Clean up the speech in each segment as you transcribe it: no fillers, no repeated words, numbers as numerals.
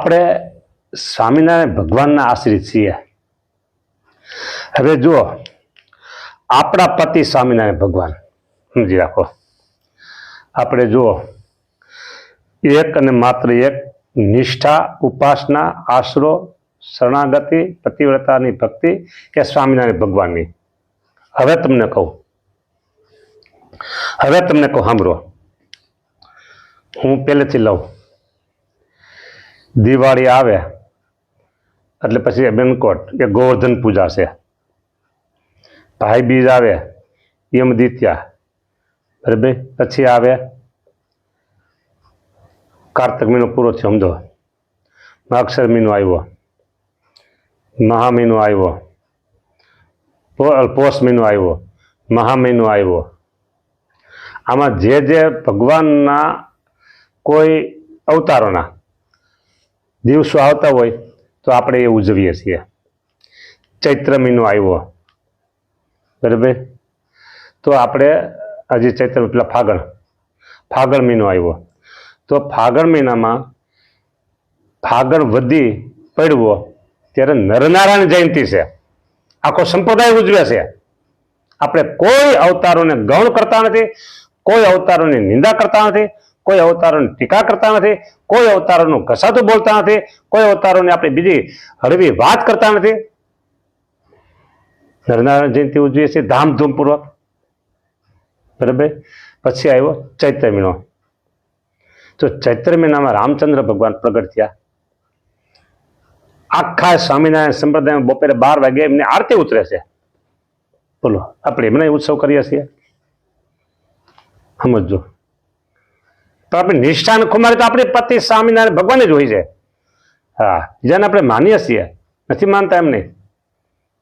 આપણે સ્વામિનારાયણ ભગવાનના આશ્રિત છીએ. હવે જુઓ, આપણા પતિ સ્વામિનારાયણ ભગવાન સમજી રાખો. આપણે જુઓ, એક અને માત્ર એક નિષ્ઠા, ઉપાસના, આશરો, શરણાગતિ, પતિવ્રતાની ભક્તિ એ સ્વામિનારાયણ ભગવાનની. હવે તમને કહું સાંભળો. હું પહેલેથી લઉં. દિવાળી આવે એટલે પછી બેનકોટ એ ગોવર્ધન પૂજા છે. ભાઈ બીજ આવે યમ દ્વિતીયા, બરાબર. પછી આવે કાર્તક મહિનો પૂરો થયો, સમજો. માગશર મહિનો આવ્યો, મહા મહિનો આવ્યો, પોષ મહિનો આવ્યો, મહા મહિનો આવ્યો. આમાં જે જે ભગવાનના કોઈ અવતારોના દિવસો આવતા હોય તો આપણે એ ઉજવીએ છીએ. ચૈત્ર મહિનો આવ્યો, બરાબર. તો આપણે હજી ચૈત્ર પેલા ફાગણ મહિનો આવ્યો. તો ફાગણ મહિનામાં ફાગણ વધી પડવો ત્યારે નરનારાયણ જયંતિ છે. આખો સંપ્રદાય ઉજવે છે. આપણે કોઈ અવતારોને ગૌણ કરતા નથી, કોઈ અવતારોની નિંદા કરતા નથી, કોઈ અવતારોની ટીકા કરતા નથી, કોઈ અવતારોનું ઘસાતું બોલતા નથી, કોઈ અવતારોની આપણે બીજી હળવી વાત કરતા નથી. નરનારાયણ જયંતિ ઉજવીએ છીએ ધામધૂમપૂર્વક, બરાબર. પછી આવ્યો ચૈત્ર મહિનો. તો ચૈત્ર મહિનામાં રામચંદ્ર ભગવાન પ્રગટ થયા. આખા સ્વામિનારાયણ સંપ્રદાયમાં બપોરે 12 વાગે એમને આરતી ઉતરે છે. બોલો, આપણે એમને ઉત્સવ કરીએ છીએ. સમજો. તો આપણે નિષ્ઠાન ખુમારી તો આપણી પતિ સ્વામિનારાયણ ભગવાન જ હોય છે. હા, જેને આપણે માનીએ છીએ, નથી માનતા એમ નહીં.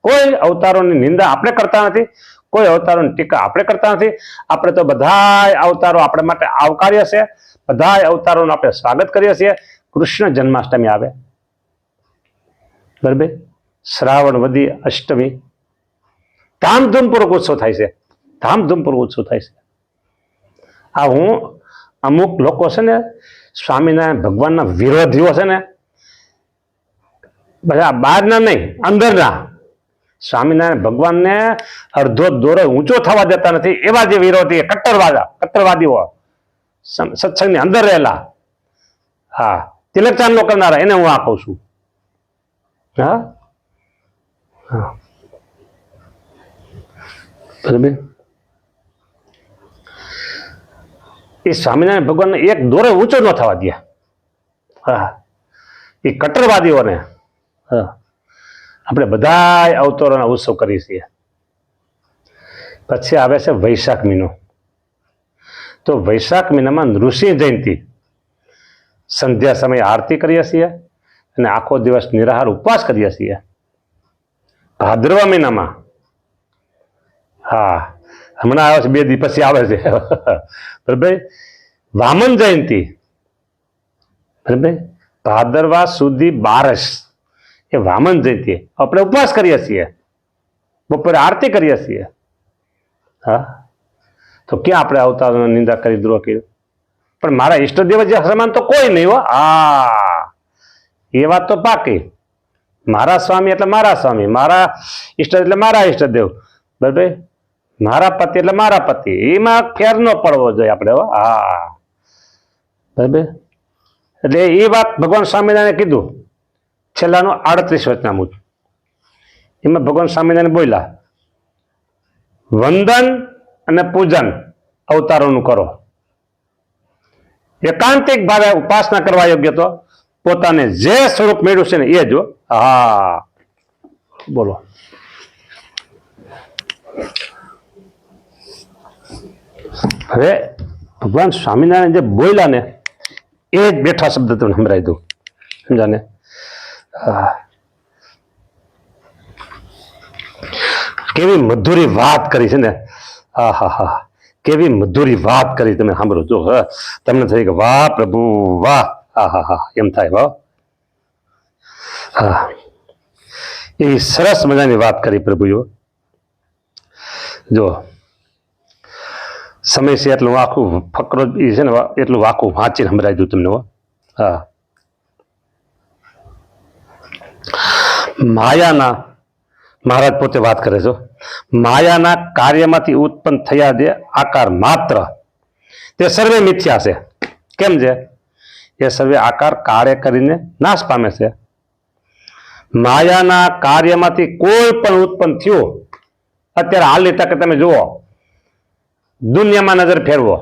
કોઈ અવતારોની નિંદા આપણે કરતા નથી, કોઈ અવતારોની ટીકા આપણે કરતા નથી. આપણે તો બધા અવતારો આપણે માટે આવકાર્ય છે. બધા અવતારોનું આપણે સ્વાગત કરીએ છીએ. કૃષ્ણ જન્માષ્ટમી આવે, બરાબર. શ્રાવણ વદી અષ્ટમી ધામધૂમપૂર્વક ઉત્સવ થાય છે. ધામધૂમપૂર્વક ઉત્સવ થાય છે. આ હું અમુક લોકો છે ને સ્વામિનારાયણ ભગવાનના વિરોધીઓ છે ને, બધા બહારના નહીં અંદરના, સ્વામિનારાયણ ભગવાનને અડધો દોરો ઊંચો થવા દેતા નથી એવા જે વિરોધી કટ્ટરવાદીઓ સત્સંગની અંદર રહેલા, હા, તિલકચાંદલો કરનારા, એને હું આ કહું છું. હા, બરાબર. એ સ્વામિનારાયણ ભગવાનને એક દોરે ઊંચો ન થવા દે. હા, એ કટ્ટરવાદીઓને આપણે બધા અવતારોના ઉત્સવ કરીએ છીએ. પછી આવે છે વૈશાખ મહિનો. તો વૈશાખ મહિનામાં નૃસિંહ જયંતિ, સંધ્યા સમયે આરતી કરીએ છીએ અને આખો દિવસ નિરાહાર ઉપવાસ કરીએ છીએ. ભાદરવા મહિનામાં, હા, હમણાં આવે છે, 2 દિવસ પછી આવે છે, બરાબર. વામન જયંતિ, બરાબર. ભાદરવા સુધી 12 એ વામન જયંતિ આપણે ઉપવાસ કરીએ છીએ, બપોરે આરતી કરીએ છીએ. હા, તો ક્યાં આપણે અવતારોની નિંદા કરી, દ્રોહ કર્યો? પણ મારા ઈષ્ટદેવ જે સમાન તો કોઈ નહીં હો. હા, એ વાત તો પાકી. મારા સ્વામી એટલે મારા સ્વામી, મારા ઈષ્ટ એટલે મારા ઈષ્ટદેવ, બરાબર. મારા પતિ એટલે મારા પતિ, એમાં ફેર ન પડવો જોઈએ આપણે. હા, બરાબર. એટલે એ વાત ભગવાન સ્વામિનારાયણે કીધું છેલ્લાનું 38 વચનામૃત. એમાં ભગવાન સ્વામિનારાયણ બોલ્યા, વંદન અને પૂજન અવતારોનું કરો. એકાંતિક ભાવે ઉપાસના કરવા યોગ્ય તો પોતાને જે સ્વરૂપ મેળવ્યું છે ને એ જો. હા, બોલો. હવે ભગવાન સ્વામિનારાયણ જે બોલ્યા ને એ જ બેઠા શબ્દ તમને સંભળાવી દઉં, સમજાને. કેવી મધુરી વાત કરી છે ને. હા હા હા, કેવી મધુરી વાત કરી. તમે સાંભળો જો, તમને થઈ કે વાહ પ્રભુ વાહ. હા હા હા, એમ થાય. વાહ, હા, એવી સરસ મજાની વાત કરી પ્રભુઓ. જો સમય છે એટલું આખું ફકરો છે ને એટલું આખું વાંચીને સંભળાવી દઉં તમને. હા, માયાના મહારાજ પોતે વાત કરે છે, માયાના કાર્યમાંથી ઉત્પન્ન થયા જે આકાર માત્ર તે સર્વે મિથ્યા છે. કેમ છે? એ સર્વે આકાર કાર્ય કરીને નાશ પામે છે. માયાના કાર્યમાંથી કોઈ પણ ઉત્પન્ન થયું, અત્યારે હાલની તકે તમે જુઓ, દુનિયામાં નજર ફેરવો,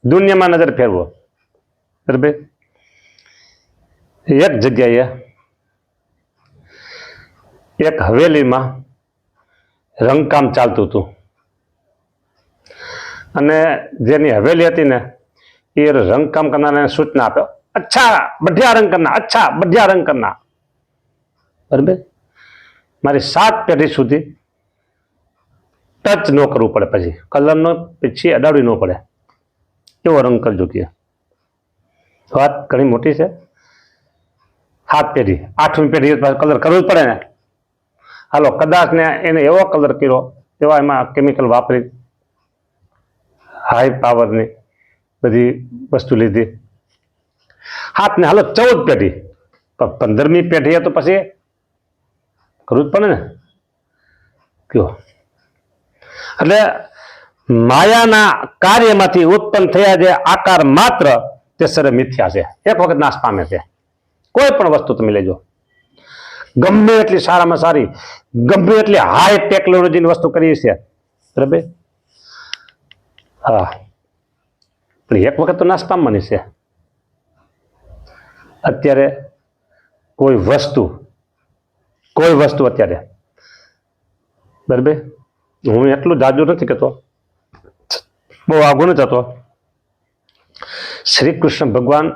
દુનિયામાં નજર ફેરવો, બરાબર? એક જગ્યાએ એક હવેલીમાં રંગકામ ચાલતું હતું અને જેની હવેલી હતી ને એ રંગકામ કરનારાને સૂચના આપ્યો, અચ્છા બઢિયા રંગ કરના, અચ્છા બઢિયા રંગ કરના. બરાબર? મારી 7 પેઢી સુધી ટચ ન કરવું પડે, પછી કલરનો પછી અડાડવી ન પડે, એવો રંગ કરજો કે. વાત ઘણી મોટી છે. 7 પેઢી, 8મી પેઢી કલર કરવું જ પડે ને. હાલો, કદાચ ને એને એવો કલર કર્યો, એવા એમાં કેમિકલ વાપરી, હાઈ પાવરની બધી વસ્તુ લીધી, 7 ને હાલો 14 પેઢી, 15મી પેઢી તો પછી કરવું જ પડે ને. કયો એટલે માયાના કાર્યમાંથી ઉત્પન્ન થયા જે આકાર માત્ર તે સર્વ મિથ્યા છે, એક વખત નાશ પામે છે. કોઈ પણ વસ્તુ તમે લેજો, ગમે એટલી સારામાં સારી, ગમે એટલી હાઈ ટેકનોલોજીની વસ્તુ કરી છે, બરાબર? હા, પણ એક વખત તો નાશ પામવાની છે. અત્યારે કોઈ વસ્તુ અત્યારે, બરાબર, હું એટલું જાજુ નથી કહેતો, બહુ આગળ નથી જતો. શ્રી કૃષ્ણ ભગવાન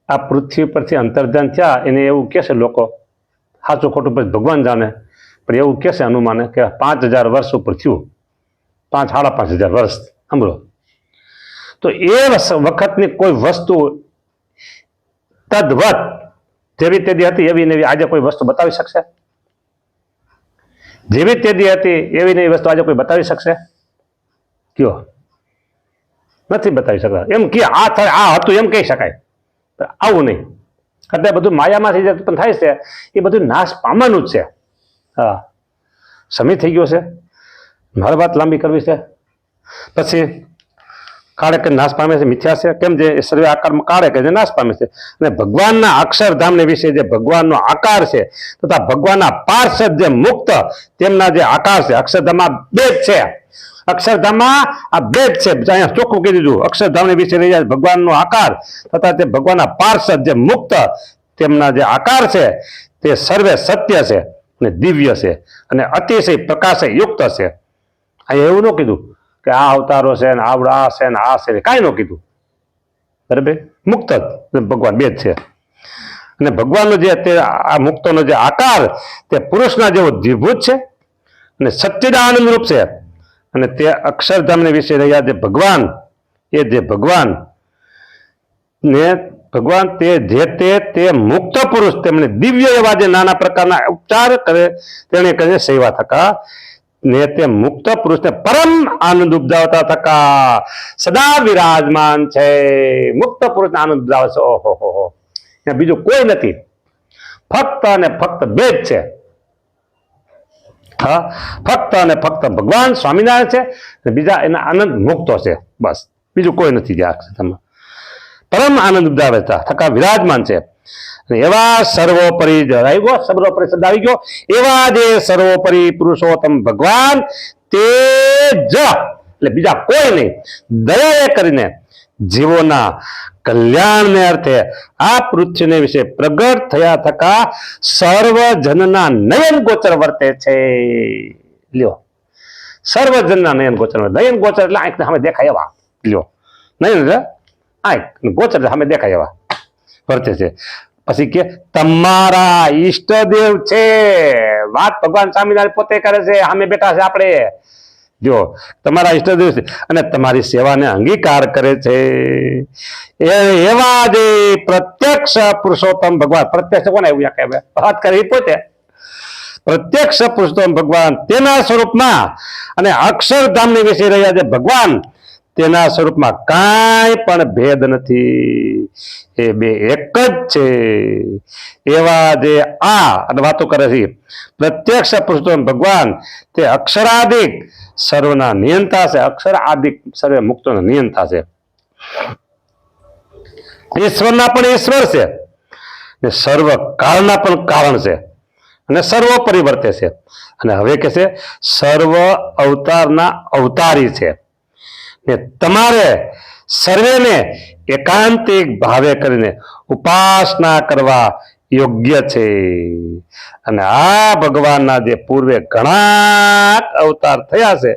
આ પૃથ્વી પરથી અંતર્ધ્યાન થયા, એને એવું કહે છે લોકો, સાચું ખોટું પછી ભગવાન જાણે, પણ એવું કહે છે હનુમાને કે 5000 વર્ષ ઉપર થયું, 5,500 વર્ષ. સાંભળો, તો એ વખતની કોઈ વસ્તુ તદ્વત જેવી તેદી હતી એવી નવી આજે કોઈ વસ્તુ બતાવી શકશે? જેવી તેદી હતી એવી નવી વસ્તુ આજે કોઈ બતાવી શકશે? કયો? નથી બતાવી શકતા. એમ કે આ હતું એમ કહી શકાય, આવું નહીં. અત્યારે બધું માયામાંથી જે ઉત્પન્ન થાય છે એ બધું નાશ પામવાનું જ છે. હા, સમય થઈ ગયો છે, મારે વાત લાંબી કરવી છે. પછી કાળે કે નાશ પામે છે, મિથ્યા છે. કેમ? જે સર્વે આકારમાં કાળે કે નાશ પામે છે. અને ભગવાનના અક્ષરધામને વિશે જે ભગવાનનો આકાર છે તથા ભગવાનના પાર્ષદ જે મુક્ત તેમના જે આકાર છે, અક્ષરધામમાં બે જ છે. અક્ષરધામમાં આ બે જ છે. અહીંયા ચોખ્ખું કહી દીધું, અક્ષરધામને વિશે રહી જાય ભગવાનનો આકાર તથા તે ભગવાનના પાર્ષદ જે મુક્ત તેમના જે આકાર છે તે સર્વે સત્ય છે અને દિવ્ય છે અને અતિશય પ્રકાશ યુક્ત છે. અહીંયા એવું ન કીધું કે આ અવતારો છે ને આવડા છે ને આ છે, કાંઈ ન કીધું, બરાબર? મુક્ત ભગવાન બે જ છે. અને ભગવાનનો જે તે આ મુક્તનો જે આકાર તે પુરુષના જેવો દ્વિભૂત છે અને સચ્ચિદાનંદ રૂપ છે. અને તે અક્ષરધામને વિશે રહ્યા જે ભગવાન, એ જે ભગવાન ને ભગવાન તે મુક્ત પુરુષ તેમને દિવ્ય એવા જે નાના પ્રકારના ઉપચાર કરે તેને કહે સેવા થકા ને તે મુક્ત પુરુષને પરમ આનંદ ઉપજાવતા થકા સદા વિરાજમાન છે. મુક્ત પુરુષને આનંદ ઉપજાવે છે. ઓહો, ત્યાં બીજું કોઈ નથી, ફક્ત અને ફક્ત બે જ છે. હા, ફક્ત અને ફક્ત ભગવાન સ્વામિનારાયણ છે અને બીજા એના આનંદ મુક્તો છે, બસ, બીજું કોઈ નથી. જે અક્ષરધામમાં પરમ આનંદ ઉપજાવે થકા વિરાજમાન છે. એવા સર્વોપરી આવી ગયો, સર્વોપરી શબ્દ આવી ગયો. એવા જે સર્વોપરી પુરુષોત્તમ ભગવાન તે જ, એટલે બીજા કોઈ નહીં, દયાએ કરીને જીવોના કલ્યાણને અર્થે આ પૃથ્વીને વિશે પ્રગટ થયા થકા સર્વજનના નયન ગોચર વર્તે છે. લ્યો, સર્વજનના નયન ગોચર, નયન ગોચર એટલે આંખને સામે દેખાય એવા. લ્યો, નયન આંખ, ગોચર સામે દેખાય એવા વર્તે છે. પછી કે તમારા ઈષ્ટદેવ છે. વાત ભગવાન સ્વામિનારાયણ પોતે કરે છે, સામે બેઠા છે આપણે. જો તમારા ઈષ્ટદેવ છે અને તમારી સેવાને અંગીકાર કરે છે એવા જે પ્રત્યક્ષ પુરુષોત્તમ ભગવાન, પ્રત્યક્ષ કોને એવું કહેવાય? વાત કરે એ પોતે. પ્રત્યક્ષ પુરુષોત્તમ ભગવાન તેના સ્વરૂપમાં અને અક્ષરધામની વિશે રહ્યા છે ભગવાન તેના સ્વરૂપમાં કાંઈ પણ ભેદ નથી, એ બે એક જ છે. એવા જે અને વાતો કરે છે પ્રત્યક્ષ પુરુષોત્તમ ભગવાન તે અક્ષરાદિક સર્વના નિયંતા છે, અક્ષર આદિક સર્વે મુક્તોના નિયંતા છે. ઈશ્વરના પણ ઈશ્વર છે ને સર્વ કાળના પણ કારણ છે અને સર્વ પરિવર્તે છે. અને હવે કે છે સર્વ અવતારના અવતારી છે ને તમારે સર્વેને એકાંતિક ભાવે કરીને ઉપાસના કરવા યોગ્ય છે. અને આ ભગવાનના જે પૂર્વે ઘણા અવતાર થયા છે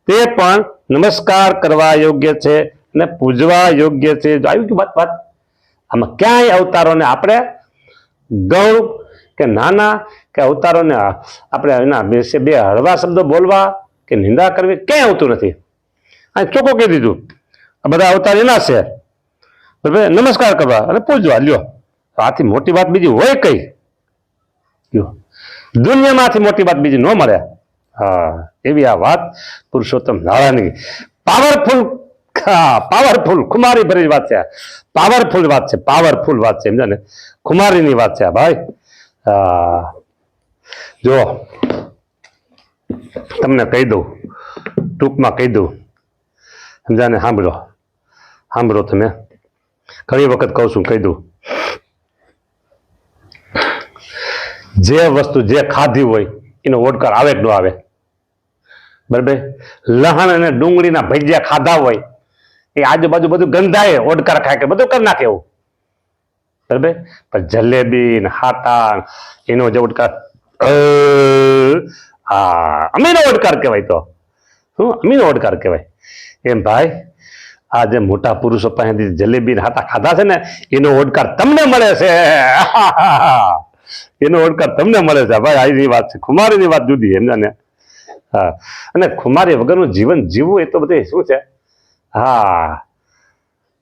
તે પણ નમસ્કાર કરવા યોગ્ય છે અને પૂજવા યોગ્ય છે. આવી ગયું વાત. આમાં ક્યાંય અવતારોને આપણે ગૌણ કે નાના કે અવતારોને આપણે એના બે હળવા શબ્દો બોલવા કે નિંદા કરવી ક્યાંય આવતું નથી. આ ચોખ્ખું કહી દીધું, આ બધા અવતાર એના છે, બરાબર, નમસ્કાર કરવા અને પૂજવા. લ્યો, આથી મોટી વાત બીજી હોય કઈ? દુનિયામાંથી મોટી વાત બીજી ન મળે. હા, એવી આ વાત પુરુષોત્તમ નારાયણની પાવરફુલ ખુમારી ભરી વાત છે. પાવરફુલ વાત છે, પાવરફુલ વાત છે, સમજાને? ખુમારીની વાત છે ભાઈ. જો તમને કહી દઉં, ટૂંકમાં કહી દઉં, સમજાને? સાંભળો તમે. ઘણી વખત કહું છું, કહી દઉં. જે વસ્તુ જે ખાધી હોય એનો ઓડકાર આવે કે ન આવે, બરાબર? લહણ અને ડુંગળીના ભજીયા ખાધા હોય એ આજુબાજુ બધું ગંધાય, ઓડકાર ખાય કે બધું કરી નાખે એવું, બરાબર? પણ જલેબી ને હાટા એનો જે ઓડકાર, અમીનો ઓડકાર કહેવાય. તો શું અમીનો ઓડકાર કહેવાય? એમ ભાઈ, આ જે મોટા પુરુષો પાસેથી જલેબી ને હાટા ખાધા છે ને એનો ઓડકાર તમને મળે છે. એનો ઓડકાર તમને મળે છે ભાઈ. આની વાત છે, ખુમારીની વાત જુદી, સમજાને? હા, અને ખુમારી વગરનું જીવન જીવવું એ તો બધે શું છે? હા,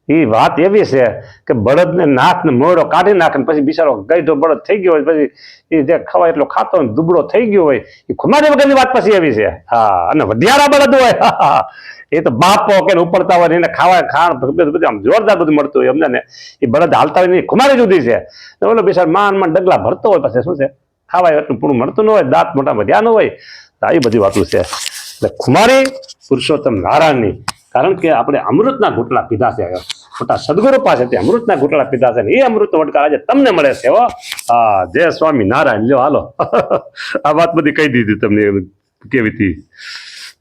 એ વાત એવી છે કે બળદને નાક ને મોડો કાઢી નાખે પછી બિચારો ગઈઢો બળદ થઈ ગયો હોય, પછી એ જે ખવાય એટલો ખાતો હોય, દુબળો થઈ ગયો હોય, એ ખુમારી વગરની વાત પછી એવી છે. હા, અને વઢિયારા બળદ હોય એ તો બાપો કે ઉપડતા હોય એને ખાવા ખાણ બધું આમ જોરદાર બધું મળતું હોય, સમજાને? એ બળદ હાલતા હોય એની ખુમારી જુદી છે. ઓલો બિચારો માન ડગલા ભરતો હોય, પછી શું છે, ખાવાય એટલું પૂરું મળતું ન હોય, દાંત મોટા વધ્યા ન હોય. આવી બધી વાતો છે. એટલે ખુમારી પુરુષોત્તમ નારાયણની, કારણ કે આપણે અમૃતના ઘૂંટડા પીધા છે, મોટા સદગુરુ પાસેથી અમૃતના ઘૂંટડા પીધા છે, એ અમૃતનો વડકાર આજે તમને મળે છે. હા, જય સ્વામી નારાયણ. લ્યો હાલો, આ વાત બધી કહી દીધી તમને કેવી હતી.